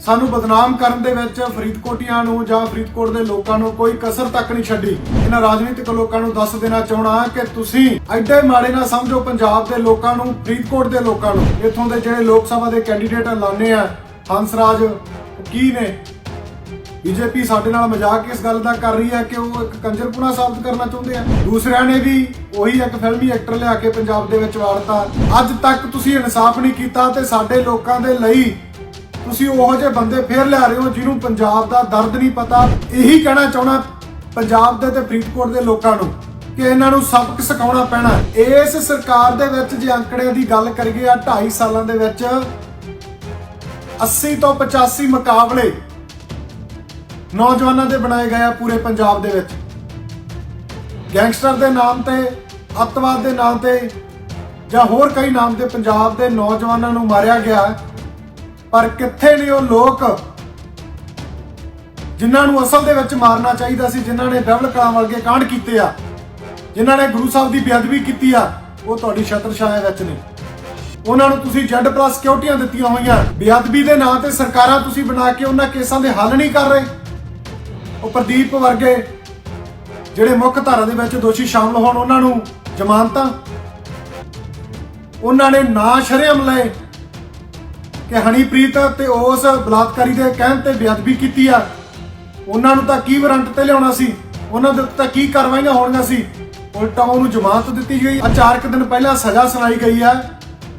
ਸਾਨੂੰ ਬਦਨਾਮ ਕਰਨ ਦੇ ਵਿੱਚ ਫਰੀਦਕੋਟੀਆਂ ਨੂੰ ਜਾਂ ਫਰੀਦਕੋਟ ਦੇ ਲੋਕਾਂ ਨੂੰ ਕੋਈ ਕਸਰ ਤੱਕ ਨਹੀਂ ਛੱਡੀ। ਇਹਨਾਂ ਰਾਜਨੀਤਿਕ ਲੋਕਾਂ ਨੂੰ ਦੱਸ ਦੇਣਾ ਚਾਹਣਾ ਕਿ ਤੁਸੀਂ ਐਡੇ ਮਾੜੇ ਨਾ ਸਮਝੋ ਪੰਜਾਬ ਦੇ ਲੋਕਾਂ ਨੂੰ, ਫਰੀਦਕੋਟ ਦੇ ਲੋਕਾਂ ਨੂੰ। ਇੱਥੋਂ ਦੇ ਜਿਹੜੇ ਲੋਕ ਸਭਾ ਦੇ ਕੈਂਡੀਡੇਟ ਐਲਾਨੇ ਆ, ਹੰਸਰਾਜ ਕੀ ਨੇ, ਬੀਜੇਪੀ ਸਾਡੇ ਨਾਲ ਮਜ਼ਾਕ ਇਸ ਗੱਲ ਦਾ ਕਰ ਰਹੀ ਹੈ ਕਿ ਉਹ ਇੱਕ ਕੰਜਰਪੁਣਾ ਸਾਬਤ ਕਰਨਾ ਚਾਹੁੰਦੇ ਆ। ਦੂਸਰਿਆਂ ਨੇ ਵੀ ਉਹੀ ਇੱਕ ਫਿਲਮੀ ਐਕਟਰ ਲਿਆ ਕੇ ਪੰਜਾਬ ਦੇ ਵਿੱਚ ਵਾੜਤਾ। ਅੱਜ ਤੱਕ ਤੁਸੀਂ ਇਨਸਾਫ ਨਹੀਂ ਕੀਤਾ ਤੇ ਸਾਡੇ ਲੋਕਾਂ ਦੇ ਲਈ ਤੁਸੀਂ ਉਹੋ ਜਿਹੇ ਬੰਦੇ ਫੇਰ ਲਿਆ ਰਹੇ ਹੋ ਜਿਹਨੂੰ ਪੰਜਾਬ ਦਾ ਦਰਦ ਨਹੀਂ ਪਤਾ। ਇਹੀ ਕਹਿਣਾ ਚਾਹਣਾ ਪੰਜਾਬ ਦੇ ਤੇ ਫਰੀਦਕੋਟ ਦੇ ਲੋਕਾਂ ਨੂੰ ਕਿ ਇਹਨਾਂ ਨੂੰ ਸਬਕ ਸਿਖਾਉਣਾ ਪੈਣਾ। ਇਸ ਸਰਕਾਰ ਦੇ ਵਿੱਚ ਜੇ ਅੰਕੜਿਆਂ ਦੀ ਗੱਲ ਕਰੀਏ, 2.5 ਸਾਲਾਂ ਦੇ ਵਿੱਚ 80 ਤੋਂ 85 ਮੁਕਾਬਲੇ ਨੌਜਵਾਨਾਂ ਦੇ ਬਣਾਏ ਗਏ ਆ ਪੂਰੇ ਪੰਜਾਬ ਦੇ ਵਿੱਚ। ਗੈਂਗਸਟਰ ਦੇ ਨਾਮ ਤੇ, ਅੱਤਵਾਦ ਦੇ ਨਾਮ ਤੇ ਜਾਂ ਹੋਰ ਕਈ ਨਾਮ ਤੇ ਪੰਜਾਬ ਦੇ ਨੌਜਵਾਨਾਂ ਨੂੰ ਮਾਰਿਆ ਗਿਆ। ਪਰ ਕਿੱਥੇ ਨੇ ਉਹ ਲੋਕ ਜਿਨ੍ਹਾਂ ਨੂੰ ਅਸਲ ਦੇ ਵਿੱਚ ਮਾਰਨਾ ਚਾਹੀਦਾ ਸੀ, ਜਿਨ੍ਹਾਂ ਨੇ ਡਬਲ ਕਲਾਂ ਵਰਗੇ ਕਾਂਡ ਕੀਤੇ ਆ, ਜਿਨ੍ਹਾਂ ਨੇ ਗੁਰੂ ਸਾਹਿਬ ਦੀ ਬੇਅਦਬੀ ਕੀਤੀ ਆ? ਉਹ ਤੁਹਾਡੀ ਛਤਰ ਛਾਇਆ ਵਿੱਚ ਨੇ। ਉਹਨਾਂ ਨੂੰ ਤੁਸੀਂ Z+ ਸਿਕਿਉਰਟੀਆਂ ਦਿੱਤੀਆਂ ਹੋਈਆਂ। ਬੇਅਦਬੀ ਦੇ ਨਾਂ ਤੇ ਸਰਕਾਰਾਂ ਤੁਸੀਂ ਬਣਾ ਕੇ ਉਹਨਾਂ ਕੇਸਾਂ ਦੇ ਹੱਲ ਨਹੀਂ ਕਰ ਰਹੇ। ਉਹ ਪ੍ਰਦੀਪ ਵਰਗੇ ਜਿਹੜੇ ਮੁੱਖ ਧਾਰਾ ਦੇ ਵਿੱਚ ਦੋਸ਼ੀ ਸ਼ਾਮਲ ਹੋਣ, ਉਹਨਾਂ ਨੂੰ ਜ਼ਮਾਨਤਾਂ। ਉਹਨਾਂ ਨੇ ਨਾ ਸ਼ਰੇਆਮ ਲਏ ਕਿ ਹਨੀਪ੍ਰੀਤ ਤੇ ਉਸ ਬਲਾਤਕਾਰੀ ਦੇ ਕਹਿਣ ਤੇ ਬੇਅਦਬੀ ਕੀਤੀ ਆ। ਉਹਨਾਂ ਨੂੰ ਤਾਂ ਕੀ ਵਾਰੰਟ ਤੇ ਲਿਆਉਣਾ ਸੀ? ਉਹਨਾਂ ਦੇ ਉੱਤੇ ਤਾਂ ਕੀ ਕਾਰਵਾਈਆਂ ਹੋਣੀਆਂ ਸੀ? ਉਲਟਾ ਉਹਨੂੰ ਜ਼ਮਾਨਤ ਦਿੱਤੀ ਗਈ। 4 ਦਿਨ ਪਹਿਲਾਂ ਸਜ਼ਾ ਸੁਣਾਈ ਗਈ ਆ।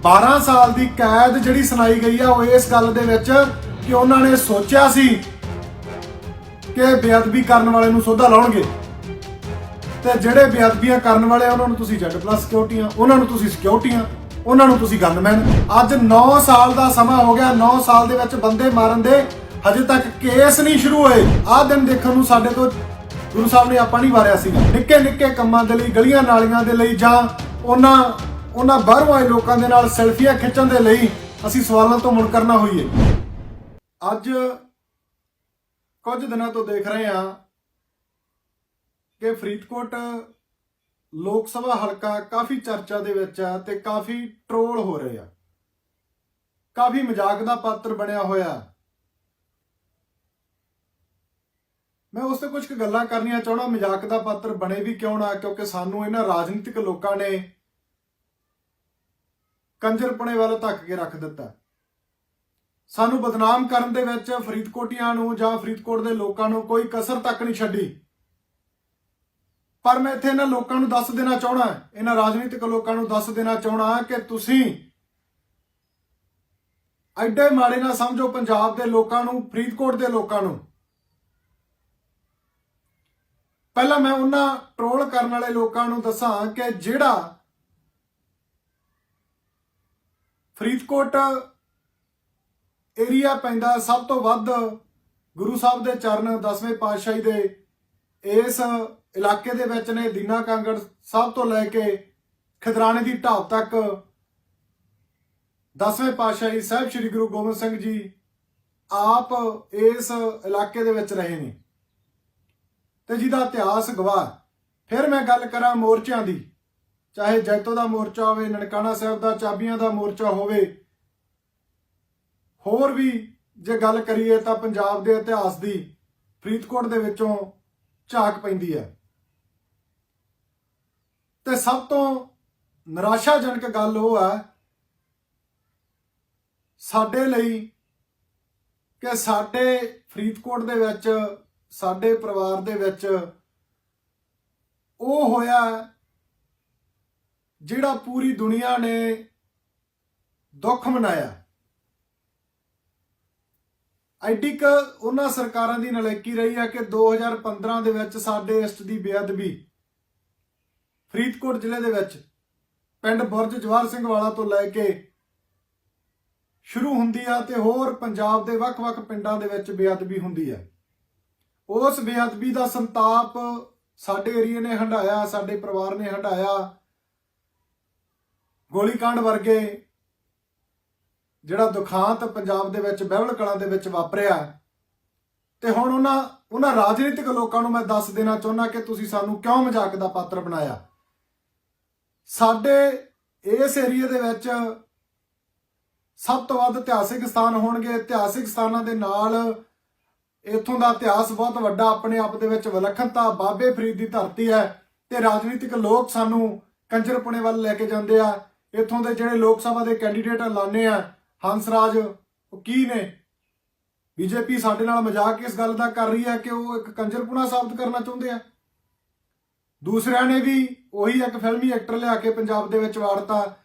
12 ਸਾਲ ਦੀ ਕੈਦ ਜਿਹੜੀ ਸੁਣਾਈ ਗਈ ਆ ਉਹ ਇਸ ਗੱਲ ਦੇ ਵਿੱਚ ਕਿ ਉਹਨਾਂ ਨੇ ਸੋਚਿਆ ਸੀ ਕਿ ਬੇਅਦਬੀ ਕਰਨ ਵਾਲੇ ਨੂੰ ਸੋਧਾ ਲਾਉਣਗੇ ਤੇ ਜਿਹੜੇ ਬੇਅਦਬੀਆਂ ਕਰਨ ਵਾਲੇ ਉਹਨਾਂ ਨੂੰ ਤੁਸੀਂ Z+ ਸਿਕਿਉਰਟੀਆਂ, ਉਹਨਾਂ ਨੂੰ ਤੁਸੀਂ ਸਿਕਿਉਰਟੀਆਂ, ਉਹਨਾਂ ਨੂੰ ਤੁਸੀਂ ਗਨਮੈਨ। ਅੱਜ 9 ਸਾਲ ਦਾ ਸਮਾਂ ਹੋ ਗਿਆ। 9 ਸਾਲ ਦੇ ਵਿੱਚ ਬੰਦੇ ਮਾਰਨ ਦੇ ਹਜੇ ਤੱਕ ਕੇਸ ਨਹੀਂ ਸ਼ੁਰੂ ਹੋਏ। ਆਹ ਦਿਨ ਦੇਖਣ ਨੂੰ ਸਾਡੇ ਤੋਂ ਗੁਰੂ ਸਾਹਿਬ ਨੇ ਆਪਾਂ ਨਹੀਂ ਵਾਰਿਆ ਸੀਗਾ। ਨਿੱਕੇ ਨਿੱਕੇ ਕੰਮਾਂ ਦੇ ਲਈ, ਗਲੀਆਂ ਨਾਲੀਆਂ ਦੇ ਲਈ ਜਾਂ ਉਹਨਾਂ ਬਾਹਰੋਂ ਆਏ ਲੋਕਾਂ ਦੇ ਨਾਲ ਸੈਲਫੀਆਂ ਖਿੱਚਣ ਦੇ ਲਈ ਅਸੀਂ ਸਵਾਲਾਂ ਤੋਂ ਮੁਨਕਰ ਨਾ ਹੋਈਏ। ਅੱਜ ਕੁਝ ਦਿਨਾਂ ਤੋਂ ਦੇਖ ਰਹੇ ਹਾਂ ਕਿ ਫਰੀਦਕੋਟ ਲੋਕ ਸਭਾ ਹਲਕਾ ਕਾਫੀ ਚਰਚਾ ਦੇ ਵਿੱਚ ਆ ਤੇ ਕਾਫੀ ਟ੍ਰੋਲ ਹੋ ਰਹੇ ਆ, ਕਾਫੀ ਮਜ਼ਾਕ ਦਾ ਪਾਤਰ ਬਣਿਆ ਹੋਇਆ। ਮੈਂ ਉਸ ਤੇ ਕੁਝ ਗੱਲਾਂ ਕਰਨੀਆਂ ਚਾਹਣਾ। ਮਜ਼ਾਕ ਦਾ ਪਾਤਰ ਬਣੇ ਵੀ ਕਿਉਂ ਨਾ, ਕਿਉਂਕਿ ਸਾਨੂੰ ਇਹਨਾਂ ਰਾਜਨੀਤਿਕ ਲੋਕਾਂ ਨੇ ਕੰਜਰਪੁਣੇ ਵੱਲ ਧੱਕ ਕੇ ਰੱਖ ਦਿੱਤਾ। ਸਾਨੂੰ ਬਦਨਾਮ ਕਰਨ ਦੇ ਵਿੱਚ ਫਰੀਦਕੋਟੀਆਂ ਨੂੰ ਜਾਂ ਫਰੀਦਕੋਟ ਦੇ ਲੋਕਾਂ ਨੂੰ ਕੋਈ ਕਸਰ ਤੱਕ ਨਹੀਂ ਛੱਡੀ। ਪਰ ਮੈਂ ਇੱਥੇ ਇਹਨਾਂ ਲੋਕਾਂ ਨੂੰ ਦੱਸ ਦੇਣਾ ਚਾਹਣਾ, ਇਹਨਾਂ ਰਾਜਨੀਤਿਕ ਲੋਕਾਂ ਨੂੰ ਦੱਸ ਦੇਣਾ ਚਾਹਣਾ ਕਿ ਤੁਸੀਂ ਐਡੇ ਮਾੜੇ ਨਾ ਸਮਝੋ ਪੰਜਾਬ ਦੇ ਲੋਕਾਂ ਨੂੰ, ਫਰੀਦਕੋਟ ਦੇ ਲੋਕਾਂ ਨੂੰ। ਪਹਿਲਾਂ ਮੈਂ ਉਹਨਾਂ ਟ੍ਰੋਲ ਕਰਨ ਵਾਲੇ ਲੋਕਾਂ ਨੂੰ ਦੱਸਾਂ ਕਿ ਜਿਹੜਾ ਫਰੀਦਕੋਟ ਏਰੀਆ ਪੈਂਦਾ ਸਭ ਤੋਂ ਵੱਧ ਗੁਰੂ ਸਾਹਿਬ ਦੇ ਚਰਨ 10ਵੇਂ ਪਾਤਸ਼ਾਹੀ ਦੇ ਇਸ ਇਲਾਕੇ ਦੇ ਵਿੱਚ ਨੇ। ਦੀਨਾ ਕਾਂਗੜ ਸਾਹਿਬ ਤੋਂ ਲੈ ਕੇ ਖਿਦਰਾਣੇ ਦੀ ਢਾਬ ਤੱਕ 10ਵੇਂ ਪਾਤਸ਼ਾਹੀ ਸਾਹਿਬ ਸ੍ਰੀ ਗੁਰੂ ਗੋਬਿੰਦ ਸਿੰਘ ਜੀ ਆਪ ਇਸ ਇਲਾਕੇ ਦੇ ਵਿੱਚ ਰਹੇ ਨੇ ਤੇ ਜਿਹਦਾ ਇਤਿਹਾਸ ਗਵਾਹ। ਫਿਰ ਮੈਂ ਗੱਲ ਕਰਾਂ ਮੋਰਚਿਆਂ ਦੀ, ਚਾਹੇ ਜੈਤੋ ਦਾ ਮੋਰਚਾ ਹੋਵੇ, ਨਨਕਾਣਾ ਸਾਹਿਬ ਦਾ, ਚਾਬੀਆਂ ਦਾ ਮੋਰਚਾ ਹੋਵੇ, ਹੋਰ ਵੀ ਜੇ ਗੱਲ ਕਰੀਏ ਤਾਂ ਪੰਜਾਬ ਦੇ ਇਤਿਹਾਸ ਦੀ ਫਰੀਦਕੋਟ ਦੇ ਵਿੱਚੋਂ ਝਾਕ ਪੈਂਦੀ ਹੈ। ਤੇ ਸਭ ਤੋਂ ਨਿਰਾਸ਼ਾਜਨਕ ਗੱਲ ਉਹ ਹੈ ਸਾਡੇ ਲਈ ਕਿ ਸਾਡੇ ਫਰੀਦਕੋਟ ਦੇ ਵਿੱਚ, ਸਾਡੇ ਪਰਿਵਾਰ ਦੇ ਵਿੱਚ ਉਹ ਹੋਇਆ ਜਿਹੜਾ ਪੂਰੀ ਦੁਨੀਆ ਨੇ ਦੁੱਖ ਮਨਾਇਆ। ਐਡੀ ਕ ਉਹਨਾਂ ਸਰਕਾਰਾਂ ਦੀ ਨਲਾਇਕੀ ਰਹੀ ਹੈ ਕਿ 2015 ਦੇ ਵਿੱਚ ਸਾਡੇ ਇਸ਼ਟ ਦੀ ਬੇਅਦਬੀ ਫਰੀਦਕੋਟ ਜ਼ਿਲ੍ਹੇ ਦੇ ਵਿੱਚ ਪਿੰਡ ਬੁਰਜ ਜਵਾਹਰ ਸਿੰਘ ਵਾਲਾ ਤੋਂ ਲੈ ਕੇ ਸ਼ੁਰੂ ਹੁੰਦੀ ਆ ਤੇ ਹੋਰ ਪੰਜਾਬ ਦੇ ਵੱਖ-ਵੱਖ ਪਿੰਡਾਂ ਦੇ ਵਿੱਚ ਬੇਅਦਬੀ ਹੁੰਦੀ ਹੈ। ਉਸ ਬੇਅਦਬੀ ਦਾ ਸੰਤਾਪ ਸਾਡੇ ਏਰੀਏ ਨੇ ਹੰਢਾਇਆ, ਸਾਡੇ ਪਰਿਵਾਰ ਨੇ ਹੰਢਾਇਆ। ਗੋਲੀकांड ਵਰਗੇ ਜਿਹੜਾ ਦੁਖਾਂਤ ਪੰਜਾਬ ਦੇ ਵਿੱਚ ਬਹਿਬਲ ਕਲਾਂ ਦੇ ਵਿੱਚ ਵਾਪਰਿਆ ਤੇ ਹੁਣ ਉਹਨਾਂ ਰਾਜਨੀਤਿਕ ਲੋਕਾਂ ਨੂੰ ਮੈਂ ਦੱਸ ਦੇਣਾ ਚਾਹੁੰਦਾ ਕਿ ਤੁਸੀਂ ਸਾਨੂੰ ਕਿਉਂ ਮਜ਼ਾਕ ਦਾ ਪਾਤਰ ਬਣਾਇਆ। ਸਾਡੇ ਇਸ ਏਰੀਏ ਦੇ ਵਿੱਚ ਸਭ ਤੋਂ ਵੱਧ ਇਤਿਹਾਸਿਕ ਸਥਾਨ ਹੋਣਗੇ। ਇਤਿਹਾਸਿਕ ਸਥਾਨਾਂ ਦੇ ਨਾਲ ਇੱਥੋਂ ਦਾ ਇਤਿਹਾਸ ਬਹੁਤ ਵੱਡਾ, ਆਪਣੇ ਆਪ ਦੇ ਵਿੱਚ ਵਿਲੱਖਣਤਾ, ਬਾਬੇ ਫਰੀਦ ਦੀ ਧਰਤੀ ਹੈ। ਤੇ ਰਾਜਨੀਤਿਕ ਲੋਕ ਸਾਨੂੰ ਕੰਜਰਪੁਣੇ ਵੱਲ ਲੈ ਕੇ ਜਾਂਦੇ ਆ। ਇੱਥੋਂ ਦੇ ਜਿਹੜੇ ਲੋਕ ਸਭਾ ਦੇ ਕੈਂਡੀਡੇਟ ਲਾਣੇ ਆ, ਹੰਸਰਾਜ, ਉਹ ਕੀ ਨੇ? ਬੀਜੇਪੀ ਸਾਡੇ ਨਾਲ ਮਜ਼ਾਕ ਇਸ ਗੱਲ ਦਾ ਕਰ ਰਹੀ ਹੈ ਕਿ ਉਹ ਇੱਕ ਕੰਜਰਪੁਣਾ ਸਾਬਤ ਕਰਨਾ ਚਾਹੁੰਦੇ ਆ। ਦੂਸਰਿਆਂ ਨੇ ਵੀ ਉਹੀ ਇੱਕ ਫਿਲਮੀ ਐਕਟਰ ਲਿਆ ਕੇ ਪੰਜਾਬ ਦੇ ਵਿੱਚ ਵਾੜਤਾ।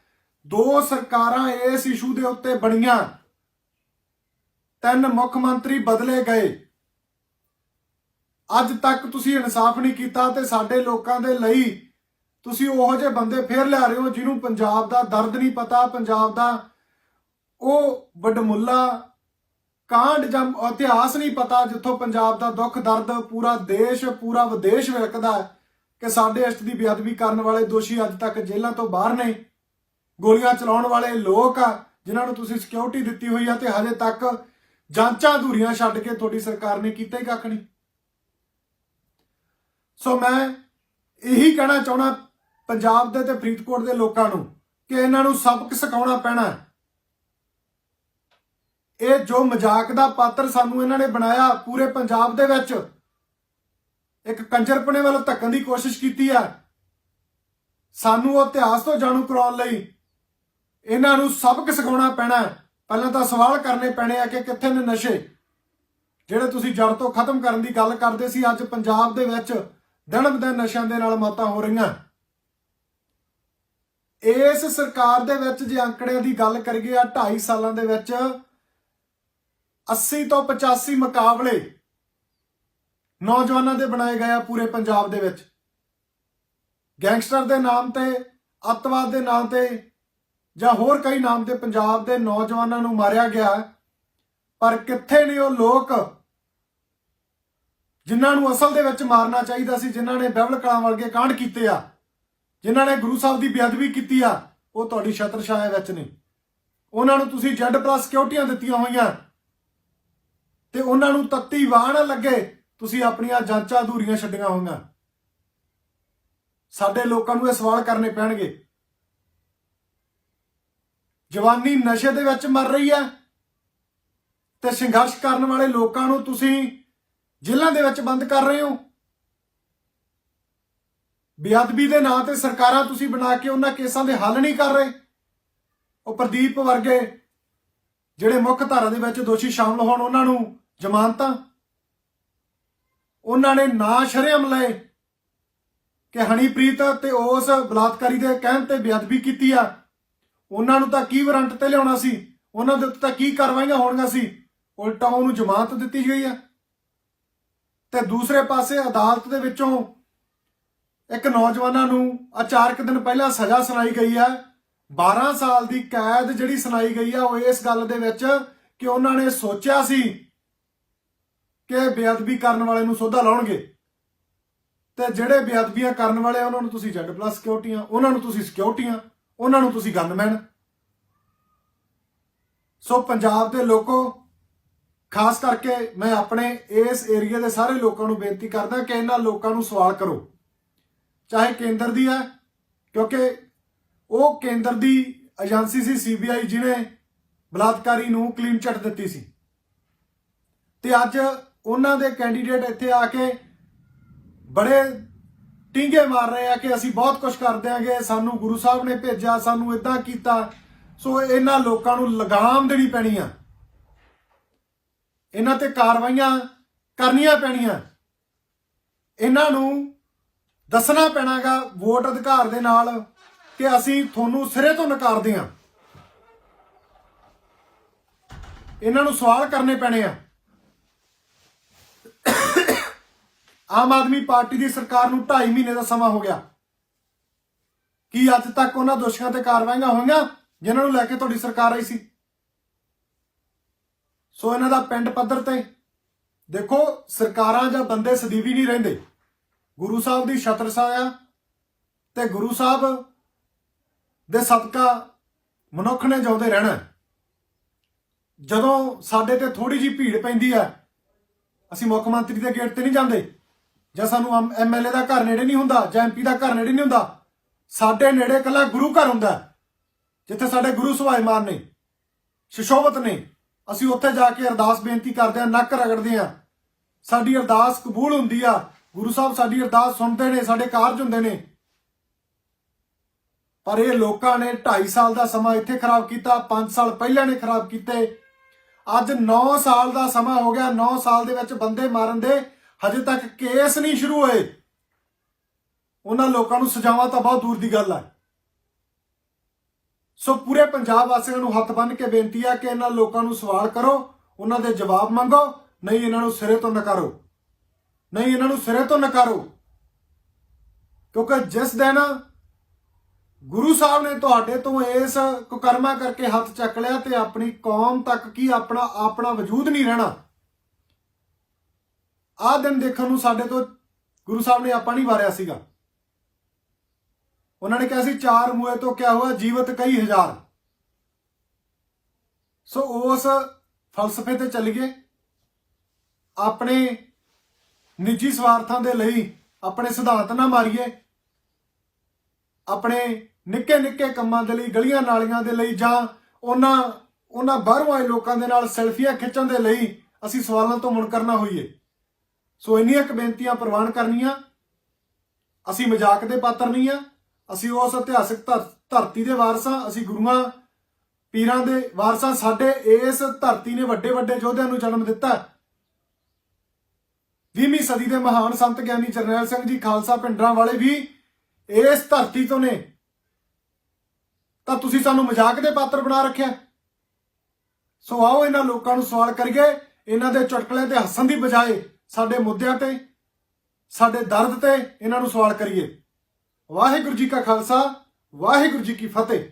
2 ਸਰਕਾਰਾਂ ਇਸ ਇਸ਼ੂ ਦੇ ਉੱਤੇ ਬਣੀਆਂ, 3 ਮੁੱਖ ਮੰਤਰੀ ਬਦਲੇ ਗਏ, ਅੱਜ ਤੱਕ ਤੁਸੀਂ ਇਨਸਾਫ ਨਹੀਂ ਕੀਤਾ। ਤੇ ਸਾਡੇ ਲੋਕਾਂ ਦੇ ਲਈ ਤੁਸੀਂ ਉਹੋ ਜਿਹੇ ਬੰਦੇ ਫੇਰ ਲਿਆ ਰਹੇ ਹੋ ਜਿਹਨੂੰ ਪੰਜਾਬ ਦਾ ਦਰਦ ਨਹੀਂ ਪਤਾ, ਪੰਜਾਬ ਦਾ ਉਹ ਵਡਮੁੱਲਾ ਕਾਂਡ ਜਾਂ ਇਤਿਹਾਸ ਨਹੀਂ ਪਤਾ, ਜਿੱਥੋਂ ਪੰਜਾਬ ਦਾ ਦੁੱਖ ਦਰਦ ਪੂਰਾ ਦੇਸ਼, ਪੂਰਾ ਵਿਦੇਸ਼ ਵਿਲਕਦਾ ਹੈ ਕਿ ਸਾਡੇ ਇਸ਼ਟ ਦੀ ਬੇਅਦਬੀ ਕਰਨ ਵਾਲੇ ਦੋਸ਼ੀ ਅੱਜ ਤੱਕ ਜੇਲ੍ਹਾਂ ਤੋਂ ਬਾਹਰ ਨੇ। ਗੋਲੀਆਂ ਚਲਾਉਣ ਵਾਲੇ ਲੋਕ ਆ ਜਿਨ੍ਹਾਂ ਨੂੰ ਤੁਸੀਂ ਸਿਕਿਉਰਿਟੀ ਦਿੱਤੀ ਹੋਈ ਆ, ਤੇ ਹਜੇ ਤੱਕ ਜਾਂਚਾਂ ਅਧੂਰੀਆਂ ਛੱਡ ਕੇ ਤੁਹਾਡੀ ਸਰਕਾਰ ਨੇ ਕੀਤਾ ਹੀ ਕੱਖ ਨਹੀਂ। ਸੋ ਮੈਂ ਇਹੀ ਕਹਿਣਾ ਚਾਹੁੰਦਾ ਪੰਜਾਬ ਦੇ ਤੇ ਫਰੀਦਕੋਟ ਦੇ ਲੋਕਾਂ ਨੂੰ ਕਿ ਇਹਨਾਂ ਨੂੰ ਸਬਕ ਸਿਖਾਉਣਾ ਪੈਣਾ। ਇਹ ਜੋ ਮਜ਼ਾਕ ਦਾ ਪਾਤਰ ਸਾਨੂੰ ਇਹਨਾਂ ਨੇ ਬਣਾਇਆ, ਪੂਰੇ ਪੰਜਾਬ ਦੇ ਵਿੱਚ ਇੱਕ ਕੰਜਰਪਣੇ ਵੱਲ ਧੱਕਣ ਦੀ ਕੋਸ਼ਿਸ਼ ਕੀਤੀ ਆ। ਸਾਨੂੰ ਉਹ ਇਤਿਹਾਸ ਤੋਂ ਜਾਣੂ ਕਰਾਉਣ ਲਈ ਇਹਨਾਂ ਨੂੰ ਸਬਕ ਸਿਖਾਉਣਾ ਪੈਣਾ। ਪਹਿਲਾਂ ਤਾਂ ਸਵਾਲ ਕਰਨੇ ਪੈਣੇ ਆ ਕਿ ਕਿੱਥੇ ਨੇ ਨਸ਼ੇ ਜਿਹੜੇ ਤੁਸੀਂ ਜੜ ਤੋਂ ਖਤਮ ਕਰਨ ਦੀ ਗੱਲ ਕਰਦੇ ਸੀ। ਅੱਜ ਪੰਜਾਬ ਦੇ ਵਿੱਚ ਦਿਨ ਬਦਿਨ ਨਸ਼ਿਆਂ ਦੇ ਨਾਲ ਮੌਤਾਂ ਹੋ ਰਹੀਆਂ। ਇਸ ਸਰਕਾਰ ਦੇ ਵਿੱਚ ਜੇ ਅੰਕੜਿਆਂ ਦੀ ਗੱਲ ਕਰੀਏ, 2.5 ਸਾਲਾਂ ਦੇ ਵਿੱਚ 80 ਤੋਂ 85 ਮੁਕਾਬਲੇ ਨੌਜਵਾਨਾਂ ਦੇ ਬਣਾਏ ਗਏ ਆ ਪੂਰੇ ਪੰਜਾਬ ਦੇ ਵਿੱਚ। ਗੈਂਗਸਟਰ ਦੇ ਨਾਮ ਤੇ, ਅੱਤਵਾਦ ਦੇ ਨਾਮ ਤੇ ਜਾਂ ਹੋਰ ਕਈ ਨਾਮ ਤੇ ਪੰਜਾਬ ਦੇ ਨੌਜਵਾਨਾਂ ਨੂੰ ਮਾਰਿਆ ਗਿਆ। ਪਰ ਕਿੱਥੇ ਨੇ ਉਹ ਲੋਕ ਜਿਨ੍ਹਾਂ ਨੂੰ ਅਸਲ ਦੇ ਵਿੱਚ ਮਾਰਨਾ ਚਾਹੀਦਾ ਸੀ, ਜਿਨ੍ਹਾਂ ਨੇ ਬਾਬਲ ਕਲਾਂ ਵਰਗੇ ਕਾਂਡ ਕੀਤੇ ਆ, ਜਿਨ੍ਹਾਂ ਨੇ ਗੁਰੂ ਸਾਹਿਬ ਦੀ ਬੇਅਦਬੀ ਕੀਤੀ ਆ? ਉਹ ਤੁਹਾਡੀ ਛਤਰ ਛਾਇਆ ਵਿੱਚ ਨੇ। ਉਹਨਾਂ ਨੂੰ ਤੁਸੀਂ Z+ ਸਿਕਿਉਰਟੀਆਂ ਦਿੱਤੀਆਂ ਹੋਈਆਂ ਤੇ ਉਹਨਾਂ ਨੂੰ ਤੱਤੀ ਵਾਹ ਨਾ ਲੱਗੇ ਤੁਸੀਂ ਆਪਣੀਆਂ ਜਾਂਚਾਂ ਅਧੂਰੀਆਂ ਛੱਡੀਆਂ ਹੋਈਆਂ। ਸਾਡੇ ਲੋਕਾਂ ਨੂੰ ਇਹ ਸਵਾਲ ਕਰਨੇ ਪੈਣਗੇ। ਜਵਾਨੀ ਨਸ਼ੇ ਦੇ ਵਿੱਚ ਮਰ ਰਹੀ ਹੈ ਤੇ ਸੰਘਰਸ਼ ਕਰਨ ਵਾਲੇ ਲੋਕਾਂ ਨੂੰ ਤੁਸੀਂ ਜੇਲ੍ਹਾਂ ਦੇ ਵਿੱਚ ਬੰਦ ਕਰ ਰਹੇ ਹੋ। ਬੇਅਦਬੀ ਦੇ ਨਾਂ ਤੇ ਸਰਕਾਰਾਂ ਤੁਸੀਂ ਬਣਾ ਕੇ ਉਹਨਾਂ ਕੇਸਾਂ ਦੇ ਹੱਲ ਨਹੀਂ ਕਰ ਰਹੇ। ਉਹ ਪ੍ਰਦੀਪ ਵਰਗੇ ਜਿਹੜੇ ਮੁੱਖ ਧਾਰਾ ਦੇ ਵਿੱਚ ਦੋਸ਼ੀ ਸ਼ਾਮਲ ਹੋਣ, ਉਹਨਾਂ ਨੂੰ ਜ਼ਮਾਨਤਾਂ। ਉਹਨਾਂ ਨੇ ਨਾ ਸ਼ਰੇਆਮ ਲਏ ਕਿ ਹਨੀਪ੍ਰੀਤ ਤੇ ਉਸ ਬਲਾਤਕਾਰੀ ਦੇ ਕਹਿਣ ਤੇ ਬੇਅਦਬੀ ਕੀਤੀ ਆ। ਉਹਨਾਂ ਨੂੰ ਤਾਂ ਕੀ ਵਾਰੰਟ ਤੇ ਲਿਆਉਣਾ ਸੀ, ਉਹਨਾਂ ਦੇ ਉੱਤੇ ਤਾਂ ਕੀ ਕਾਰਵਾਈਆਂ ਹੋਣੀਆਂ ਸੀ, ਉਲਟਾ ਉਹਨੂੰ ਜ਼ਮਾਨਤ ਦਿੱਤੀ ਗਈ ਆ। ਤੇ ਦੂਸਰੇ ਪਾਸੇ ਅਦਾਲਤ ਦੇ ਵਿੱਚੋਂ ਇੱਕ ਨੌਜਵਾਨਾਂ ਨੂੰ 4 ਦਿਨ ਪਹਿਲਾਂ ਸਜ਼ਾ ਸੁਣਾਈ ਗਈ ਆ। 12 ਸਾਲ ਦੀ ਕੈਦ ਜਿਹੜੀ ਸੁਣਾਈ ਗਈ ਆ, ਉਹ ਇਸ ਗੱਲ ਦੇ ਵਿੱਚ ਕਿ ਉਹਨਾਂ ਨੇ ਸੋਚਿਆ ਸੀ ਕਿ ਬੇਅਦਬੀ ਕਰਨ ਵਾਲੇ ਨੂੰ ਸੋਧਾ ਲਾਉਣਗੇ ਤੇ ਜਿਹੜੇ ਬੇਅਦਬੀਆਂ ਕਰਨ ਵਾਲੇ ਉਹਨਾਂ ਨੂੰ ਤੁਸੀਂ Z+ ਸਿਕਿਉਰਟੀਆਂ, ਉਹਨਾਂ ਨੂੰ ਤੁਸੀਂ ਸਿਕਿਉਰਟੀਆਂ, ਉਹਨਾਂ ਨੂੰ ਤੁਸੀਂ ਗਨਮੈਨ। ਸੋ ਪੰਜਾਬ ਦੇ ਲੋਕੋ, ਖਾਸ ਕਰਕੇ ਮੈਂ ਆਪਣੇ ਇਸ ਏਰੀਆ ਦੇ ਸਾਰੇ ਲੋਕਾਂ ਨੂੰ ਬੇਨਤੀ ਕਰਦਾ ਕਿ ਇਹਨਾਂ ਲੋਕਾਂ ਨੂੰ ਸਵਾਲ ਕਰੋ, ਚਾਹੇ ਕੇਂਦਰ ਦੀ ਹੈ, ਕਿਉਂਕਿ ਉਹ ਕੇਂਦਰ ਦੀ ਏਜੰਸੀ ਸੀ CBI ਜਿਹਨੇ ਬਲਾਤਕਾਰੀ ਨੂੰ ਕਲੀਨ ਚਿੱਟ ਦਿੱਤੀ ਸੀ। ਤੇ ਅੱਜ ਉਹਨਾਂ ਦੇ ਕੈਂਡੀਡੇਟ ਇੱਥੇ ਆ ਕੇ ਬੜੇ ਟਿੰਗੇ ਮਾਰ ਰਹੇ ਆ ਕਿ ਅਸੀਂ ਬਹੁਤ ਕੁਝ ਕਰ ਦਿਆਂਗੇ, ਸਾਨੂੰ ਗੁਰੂ ਸਾਹਿਬ ਨੇ ਭੇਜਿਆ, ਸਾਨੂੰ ਇਦਾਂ ਕੀਤਾ। ਸੋ ਇਹਨਾਂ ਲੋਕਾਂ ਨੂੰ ਲਗਾਮ ਦੇਣੀ ਪੈਣੀ ਆ, ਇਹਨਾਂ ਤੇ ਕਾਰਵਾਈਆਂ ਕਰਨੀਆਂ ਪੈਣੀਆਂ। ਇਹਨਾਂ ਨੂੰ ਦੱਸਣਾ ਪੈਣਾਗਾ ਵੋਟ ਅਧਿਕਾਰ ਦੇ ਨਾਲ ਕਿ ਅਸੀਂ ਤੁਹਾਨੂੰ ਸਿਰੇ ਤੋਂ ਨਕਾਰਦੇ ਹਾਂ। ਇਹਨਾਂ ਨੂੰ ਸਵਾਲ ਕਰਨੇ ਪੈਣੇ ਆ। ਆਮ ਆਦਮੀ ਪਾਰਟੀ ਦੀ ਸਰਕਾਰ ਨੂੰ 2.5 ਮਹੀਨੇ ਦਾ ਸਮਾਂ ਹੋ ਗਿਆ। ਕੀ ਅੱਜ ਤੱਕ ਉਹਨਾਂ ਦੋਸ਼ੀਆਂ ਤੇ ਕਾਰਵਾਈਆਂ ਹੋਈਆਂ ਜਿਨ੍ਹਾਂ ਨੂੰ ਲੈ ਕੇ ਤੁਹਾਡੀ ਸਰਕਾਰ ਆਈ ਸੀ? ਸੋ ਇਹਨਾਂ ਦਾ ਪਿੰਡ ਪੱਧਰ ਤੇ ਦੇਖੋ, ਸਰਕਾਰਾਂ ਜਾਂ ਬੰਦੇ ਸਦੀਵੀ ਨਹੀਂ ਰਹਿੰਦੇ। ਗੁਰੂ ਸਾਹਿਬ ਦੀ ਛਤਰ ਛਾਇਆ ਤੇ ਗੁਰੂ ਸਾਹਿਬ ਦੇ ਸਦਕਾ ਮਨੁੱਖ ਨੇ ਜਿਉਂਦੇ ਰਹਿਣਾ। ਜਦੋਂ ਸਾਡੇ ਤੇ ਥੋੜੀ ਜਿਹੀ ਭੀੜ ਪੈਂਦੀ ਹੈ, ਅਸੀਂ ਮੁੱਖ ਮੰਤਰੀ ਦੇ ਗੇਟ ਤੇ ਨਹੀਂ ਜਾਂਦੇ, ਜਾਂ ਸਾਨੂੰ MLA ਦਾ ਘਰ ਨੇੜੇ ਨਹੀਂ ਹੁੰਦਾ, ਜਾਂ MP ਦਾ ਘਰ ਨੇੜੇ ਨਹੀਂ ਹੁੰਦਾ। ਸਾਡੇ ਨੇੜੇ ਇਕੱਲਾ ਗੁਰੂ ਘਰ ਹੁੰਦਾ, ਜਿੱਥੇ ਸਾਡੇ ਗੁਰੂ ਸਵਾਇਮਾਨ ਨੇ। ਸ਼ਸ਼ੋਭਤ ਨੇ। ਅਸੀਂ ਉੱਥੇ ਜਾ ਕੇ ਅਰਦਾਸ ਬੇਨਤੀ ਕਰਦੇ ਹਾਂ, ਨੱਕ ਰਗੜਦੇ ਹਾਂ, ਸਾਡੀ ਅਰਦਾਸ ਕਬੂਲ ਹੁੰਦੀ ਆ, ਗੁਰੂ ਸਾਹਿਬ ਸਾਡੀ ਅਰਦਾਸ ਸੁਣਦੇ ਨੇ, ਸਾਡੇ ਕਾਰਜ ਹੁੰਦੇ ਨੇ। ਪਰ ਇਹ ਲੋਕਾਂ ਨੇ 2.5 ਸਾਲ ਦਾ ਸਮਾਂ ਇੱਥੇ ਖਰਾਬ ਕੀਤਾ, 5 ਸਾਲ ਪਹਿਲਾਂ ਨੇ ਖਰਾਬ ਕੀਤੇ। ਅੱਜ 9 ਸਾਲ ਦਾ ਸਮਾਂ ਹੋ ਗਿਆ। 9 ਸਾਲ ਦੇ ਵਿੱਚ ਬੰਦੇ ਮਾਰਨ ਦੇ ਹਜੇ ਤੱਕ ਕੇਸ ਨਹੀਂ ਸ਼ੁਰੂ ਹੋਏ। ਉਹਨਾਂ ਲੋਕਾਂ ਨੂੰ ਸਜ਼ਾਵਾਂ ਤਾਂ ਬਹੁਤ ਦੂਰ ਦੀ ਗੱਲ ਹੈ। ਸੋ ਪੂਰੇ ਪੰਜਾਬ ਵਾਸੀਆਂ ਨੂੰ ਹੱਥ ਬੰਨ੍ਹ ਕੇ ਬੇਨਤੀ ਹੈ ਕਿ ਇਹਨਾਂ ਲੋਕਾਂ ਨੂੰ ਸਵਾਲ ਕਰੋ, ਉਹਨਾਂ ਦੇ ਜਵਾਬ ਮੰਗੋ, ਨਹੀਂ ਇਹਨਾਂ ਨੂੰ ਸਿਰੇ ਤੋਂ ਨਕਾਰੋ, ਨਹੀਂ ਇਹਨਾਂ ਨੂੰ ਸਿਰੇ ਤੋਂ ਨਕਾਰੋ। ਕਿਉਂਕਿ ਜਿਸ ਦਿਨ ਗੁਰੂ ਸਾਹਿਬ ਨੇ ਤੁਹਾਡੇ ਤੋਂ ਇਸ ਕੁਕਰਮਾ ਕਰਕੇ ਹੱਥ ਚੱਕ ਲਿਆ ਤੇ ਆਪਣੀ ਕੌਮ ਤੱਕ ਕੀ ਆਪਣਾ ਵਜੂਦ ਨਹੀਂ ਰਹਿਣਾ। ਆਹ ਦਿਨ ਦੇਖਣ ਨੂੰ ਸਾਡੇ ਤੋਂ ਗੁਰੂ ਸਾਹਿਬ ਨੇ ਆਪਾਂ ਨਹੀਂ ਵਾਰਿਆ ਸੀਗਾ। ਉਹਨਾਂ ਨੇ ਕਿਹਾ ਸੀ 4 ਮੂਏ ਤੋਂ ਕਿਆ ਹੋਇਆ, ਜੀਵਤ ਕਈ ਹਜ਼ਾਰ। ਸੋ ਉਸ ਫਲਸਫੇ ਤੇ ਚੱਲੀਏ। ਆਪਣੇ ਨਿੱਜੀ ਸਵਾਰਥਾਂ ਦੇ ਲਈ ਆਪਣੇ ਸਿਧਾਂਤ ਨਾ ਮਾਰੀਏ। ਆਪਣੇ ਨਿੱਕੇ ਨਿੱਕੇ ਕੰਮਾਂ ਦੇ ਲਈ, ਗਲੀਆਂ ਨਾਲੀਆਂ ਦੇ ਲਈ, ਜਾਂ ਉਹਨਾਂ ਬਾਹਰੋਂ ਆਏ ਲੋਕਾਂ ਦੇ ਨਾਲ ਸੈਲਫੀਆਂ ਖਿੱਚਣ ਦੇ ਲਈ ਅਸੀਂ ਸਵਾਲਾਂ ਤੋਂ ਮੁਨਕਰ ਨਾ ਹੋਈਏ। ਸੋ ਇੰਨੀਆਂ ਕੁ ਬੇਨਤੀਆਂ ਪ੍ਰਵਾਨ ਕਰਨੀਆਂ। ਅਸੀਂ ਮਜ਼ਾਕ ਦੇ ਪਾਤਰ ਨਹੀਂ ਆ। ਅਸੀਂ ਉਸ ਇਤਿਹਾਸਕ ਧਰਤੀ ਦੇ ਵਾਰਸ ਹਾਂ। ਅਸੀਂ ਗੁਰੂਆਂ ਪੀਰਾਂ ਦੇ ਵਾਰਸ ਹਾਂ। ਸਾਡੇ ਇਸ ਧਰਤੀ ਨੇ ਵੱਡੇ ਵੱਡੇ ਯੋਧਿਆਂ ਨੂੰ ਜਨਮ ਦਿੱਤਾ। 20ਵੀਂ ਸਦੀ ਦੇ ਮਹਾਨ ਸੰਤ ਗਿਆਨੀ ਜਰਨੈਲ ਸਿੰਘ ਜੀ ਖਾਲਸਾ ਪਿੰਡਰਾਂ ਵਾਲੇ ਵੀ ਇਸ ਧਰਤੀ ਤੋਂ ਨੇ। ਤਾਂ ਤੁਸੀਂ ਸਾਨੂੰ ਮਜ਼ਾਕ ਦੇ ਪਾਤਰ ਬਣਾ ਰੱਖਿਆ। ਸੋ ਆਓ ਇਹਨਾਂ ਲੋਕਾਂ ਨੂੰ ਸਵਾਲ ਕਰੀਏ। ਇਹਨਾਂ ਦੇ ਚੁਟਕਲੇ ਤੇ ਹੱਸਣ ਦੀ ਬਜਾਏ ਸਾਡੇ ਮੁੱਦਿਆਂ ਤੇ, ਸਾਡੇ ਦਰਦ ਤੇ ਇਹਨਾਂ ਨੂੰ ਸਵਾਲ ਕਰੀਏ। ਵਾਹਿਗੁਰੂ ਜੀ ਕਾ ਖਾਲਸਾ, ਵਾਹਿਗੁਰੂ ਜੀ ਕੀ ਫਤਿਹ।